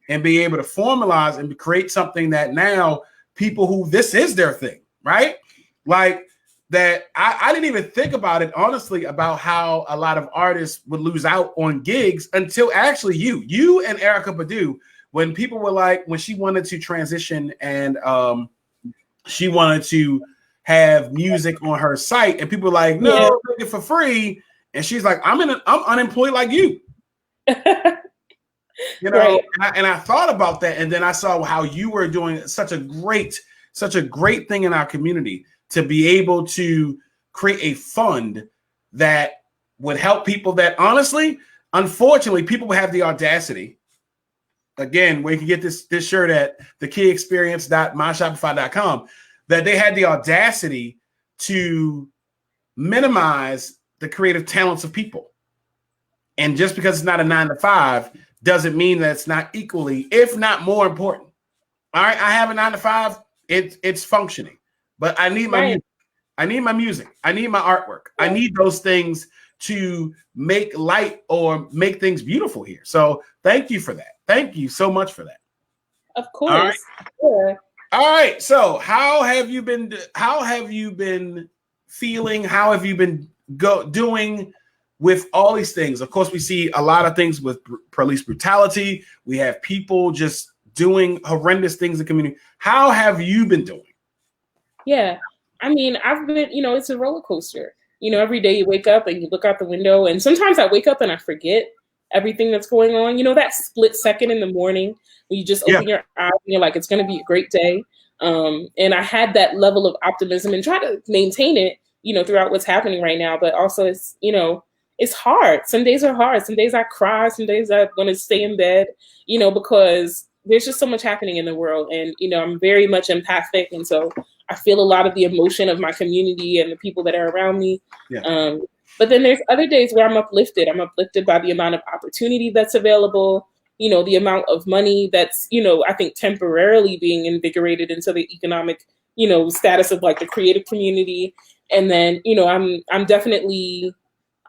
And be able to formalize and create something that now people who this is their thing, right? Like that. I didn't even think about it, honestly, about how a lot of artists would lose out on gigs until actually you and Erykah Badu. When people were like, when she wanted to transition and she wanted to have music on her site, and people were like, no, make it for free. And she's like, I'm unemployed like you. Right. And I thought about that, and then I saw how you were doing such a great thing in our community to be able to create a fund that would help people that honestly, unfortunately, people would have the audacity. Again, where you can get this shirt at thekeyexperience.myshopify.com, that they had the audacity to minimize the creative talents of people. And just because it's not a 9-to-5 doesn't mean that it's not equally, if not more important. All right, I have a 9-to-5, it's functioning, but I need my music. I need my music. I need my artwork. I need those things to make light or make things beautiful here. So thank you for that. Thank you so much for that. Of course. All right. Yeah. All right. So how have you been feeling? How have you been doing with all these things? Of course, we see a lot of things with police brutality. We have people just doing horrendous things in the community. How have you been doing? Yeah. I mean, I've been, it's a roller coaster. Every day you wake up and you look out the window, and sometimes I wake up and I forget everything that's going on. That split second in the morning when you just open your eyes and you're like, it's going to be a great day. And I had that level of optimism and try to maintain it, throughout what's happening right now. But also it's hard. Some days are hard. Some days I cry. Some days I want to stay in bed, because there's just so much happening in the world. And, I'm very much empathic. And so I feel a lot of the emotion of my community and the people that are around me. Yeah. But then there's other days where I'm uplifted. I'm uplifted by the amount of opportunity that's available, the amount of money that's, I think temporarily being invigorated into the economic, status of like the creative community. And then, I'm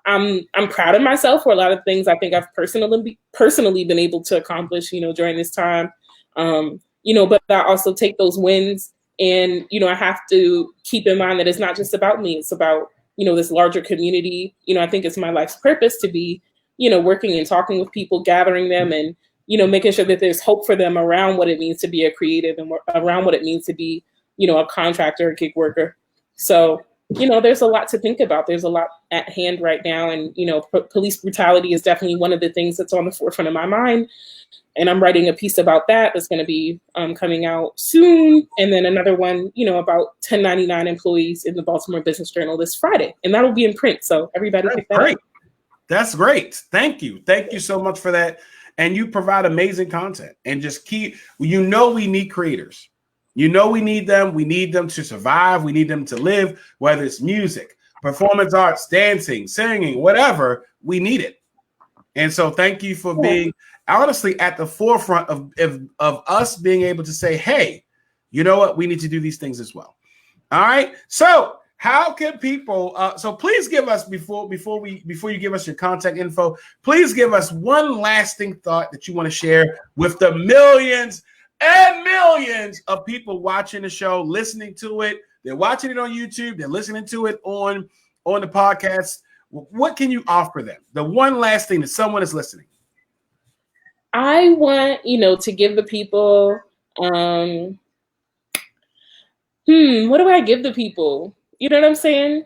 I'm proud of myself for a lot of things I think I've personally been able to accomplish, during this time. But I also take those wins, and, I have to keep in mind that it's not just about me. It's about, this larger community. I think it's my life's purpose to be, working and talking with people, gathering them, and, making sure that there's hope for them around what it means to be a creative and around what it means to be, a contractor, a gig worker. So, there's a lot to think about. There's a lot at hand right now. And, police brutality is definitely one of the things that's on the forefront of my mind. And I'm writing a piece about that that's going to be coming out soon. And then another one, about 1099 employees in the Baltimore Business Journal this Friday. And that'll be in print. So everybody pick that up. That's great. Thank you. Thank you so much for that. And you provide amazing content. And just we need creators. We need them. We need them to survive. We need them to live, whether it's music, performance arts, dancing, singing, whatever, we need it. And so thank you for being honestly at the forefront of us being able to say, hey, you know what? We need to do these things as well. All right. So how can people, so please give us before you give us your contact info, please give us one lasting thought that you want to share with the millions and millions of people watching the show, listening to it. They're watching it on YouTube. They're listening to it on the podcast. What can you offer them? The one last thing that someone is listening. I want, to give the people, what do I give the people? You know what I'm saying?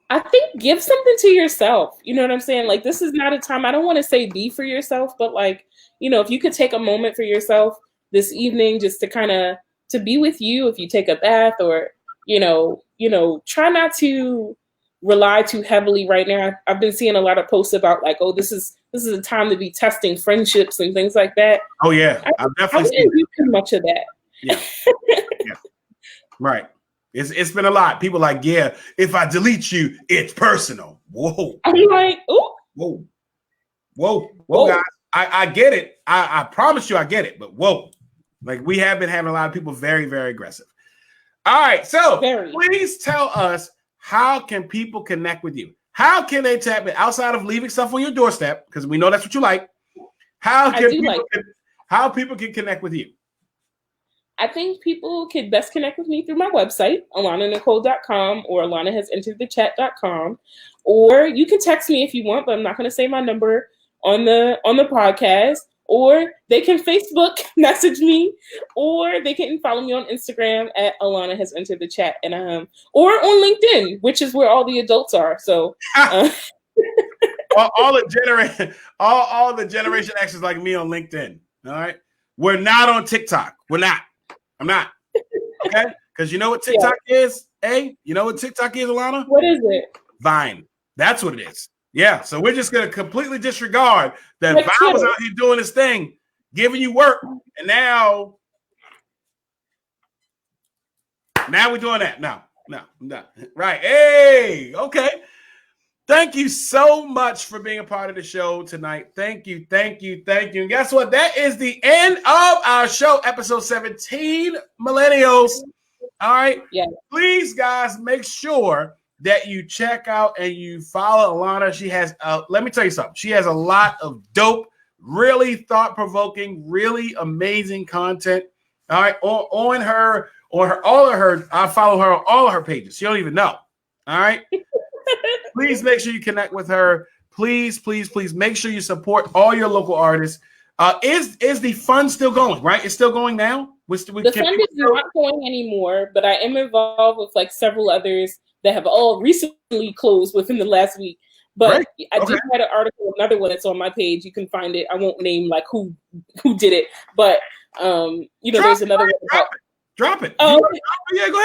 I think give something to yourself. You know what I'm saying? Like, this is not a time, I don't want to say be for yourself, but like, if you could take a moment for yourself this evening, just to kind of, to be with you, if you take a bath or, try not to rely too heavily right now. I've been seeing a lot of posts about like, oh, this is a time to be testing friendships and things like that. Oh yeah, I didn't do too much of that. Yeah. Yeah. Right. It's been a lot. People like, yeah, if I delete you, it's personal. Whoa. I'm like, ooh. Whoa, guys. I get it. I promise you I get it, but whoa. Like, we have been having a lot of people very, very aggressive. All right. So please tell us, how can people connect with you? How can they tap it outside of leaving stuff on your doorstep? Because we know that's what you like. How people can connect with you? I think people can best connect with me through my website, alananicole.com, or alanahasenteredthechat.com. Or you can text me if you want, but I'm not going to say my number on the podcast. Or they can Facebook message me, or they can follow me on Instagram at Alana Has Entered the Chat, and or on LinkedIn, which is where all the adults are. So all the Generation X is like me on LinkedIn. All right, we're not on TikTok. We're not. I'm not. Okay, because you know what TikTok is? Hey, you know what TikTok is, Alana? What is it? Vine. That's what it is. Yeah, so we're just going to completely disregard that Vine was out here doing his thing, giving you work, and now we're doing that. No. Right. Hey, okay. Thank you so much for being a part of the show tonight. Thank you. And guess what? That is the end of our show, episode 17, Millennials. All right. Yeah. Please, guys, make sure that you check out and you follow Alana. She has, let me tell you something. She has a lot of dope, really thought-provoking, really amazing content. All right, on her, all of her. I follow her on all of her pages. She don't even know. All right. Please make sure you connect with her. Please make sure you support all your local artists. Is the fund still going? Right, it's still going now. The fund is not going anymore, but I am involved with like several others that have all recently closed within the last week. But I did write an article, another one that's on my page. You can find it. I won't name like who did it, but there's another one about. Drop it. Oh, yeah, go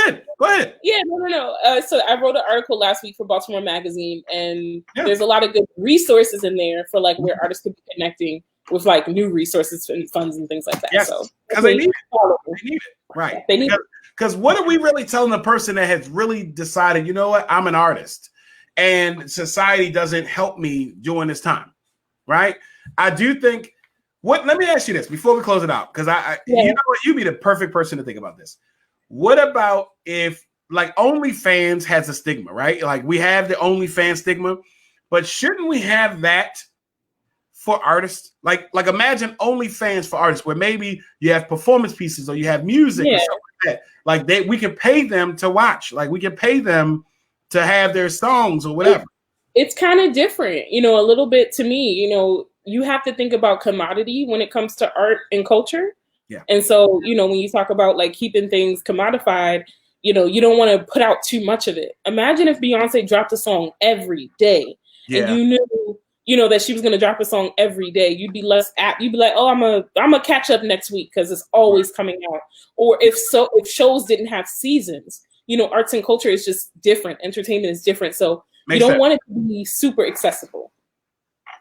ahead. Yeah, no. So I wrote an article last week for Baltimore Magazine, and there's a lot of good resources in there for like where artists could be connecting with like new resources and funds and things like that. Yes, so because they need it. Right. They need it. Because what are we really telling the person that has really decided, you know what, I'm an artist and society doesn't help me during this time, right? I do think, let me ask you this before we close it out, because you know what, you'd be the perfect person to think about this. What about if like OnlyFans has a stigma, right? Like we have the OnlyFans stigma. but shouldn't we have that for artists? Like imagine OnlyFans for artists, where maybe you have performance pieces or you have music or something like that. Like we can pay them to watch. Like we can pay them to have their songs or whatever. It's kind of different, a little bit to me. You have to think about commodity when it comes to art and culture. Yeah. And so, when you talk about like keeping things commodified, you don't want to put out too much of it. Imagine if Beyonce dropped a song every day, and you knew, that she was going to drop a song every day. You'd be less apt. You'd be like, oh, I'm a catch up next week because it's always coming out. Or if shows didn't have seasons, arts and culture is just different. Entertainment is different. So you don't want it to be super accessible.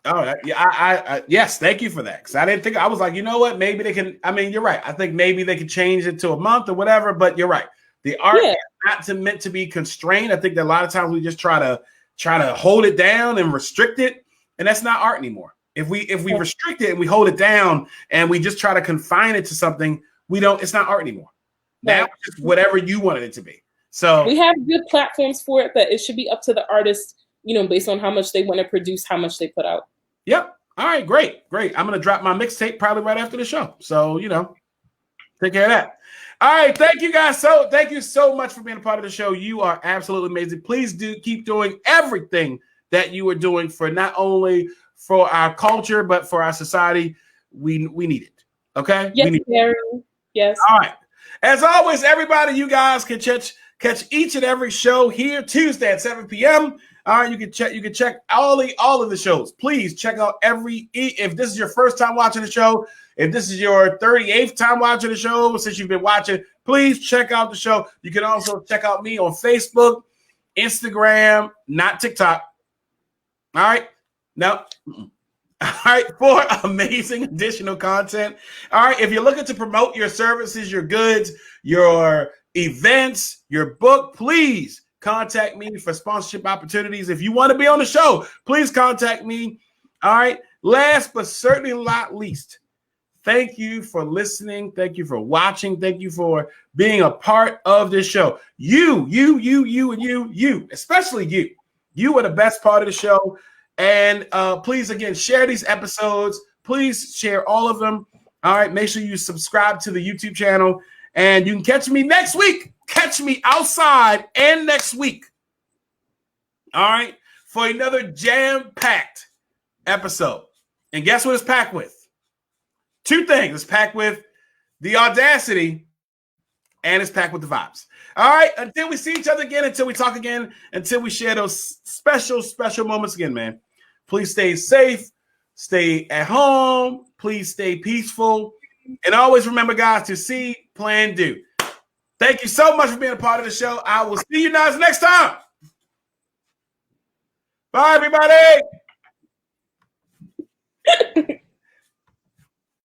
Oh, yeah. I yes, thank you for that. Because I didn't think, I was like, you know what? Maybe they can. I mean, you're right. I think maybe they could change it to a month or whatever. But you're right. The art is not meant to be constrained. I think that a lot of times we just try to hold it down and restrict it, and that's not art anymore. If we restrict it and we hold it down and we just try to confine it to something, it's not art anymore. Now it's just whatever you wanted it to be. So we have good platforms for it, but it should be up to the artist, based on how much they want to produce, how much they put out. Yep. All right, great. I'm going to drop my mixtape probably right after the show. So, take care of that. All right. Thank you guys. Thank you so much for being a part of the show. You are absolutely amazing. Please do keep doing everything that you are doing for not only for our culture, but for our society. We need it. Okay. Yes, Gary. Yes. All right. As always, everybody, you guys can catch each and every show here Tuesday at 7 p.m. All right, you can check all of the shows. Please check out if this is your first time watching the show, if this is your 38th time watching the show since you've been watching, please check out the show. You can also check out me on Facebook, Instagram, not TikTok. All right. No. All right, for amazing additional content. All right, if you're looking to promote your services, your goods, your events, your book, please contact me for sponsorship opportunities. If you want to be on the show, please contact me. All right, last but certainly not least, thank you for listening. Thank you for watching. Thank you for being a part of this show. You, especially you. You are the best part of the show. And please, again, share these episodes. Please share all of them. All right. Make sure you subscribe to the YouTube channel. And you can catch me next week. Catch me outside and next week. All right. For another jam-packed episode. And guess what it's packed with? Two things. It's packed with the audacity and it's packed with the vibes. All right. Until we see each other again, until we talk again, until we share those special moments again, man. Please stay safe, stay at home, please stay peaceful, and always remember, guys, to see, plan, do. Thank you so much for being a part of the show. I will see you guys next time. Bye, everybody.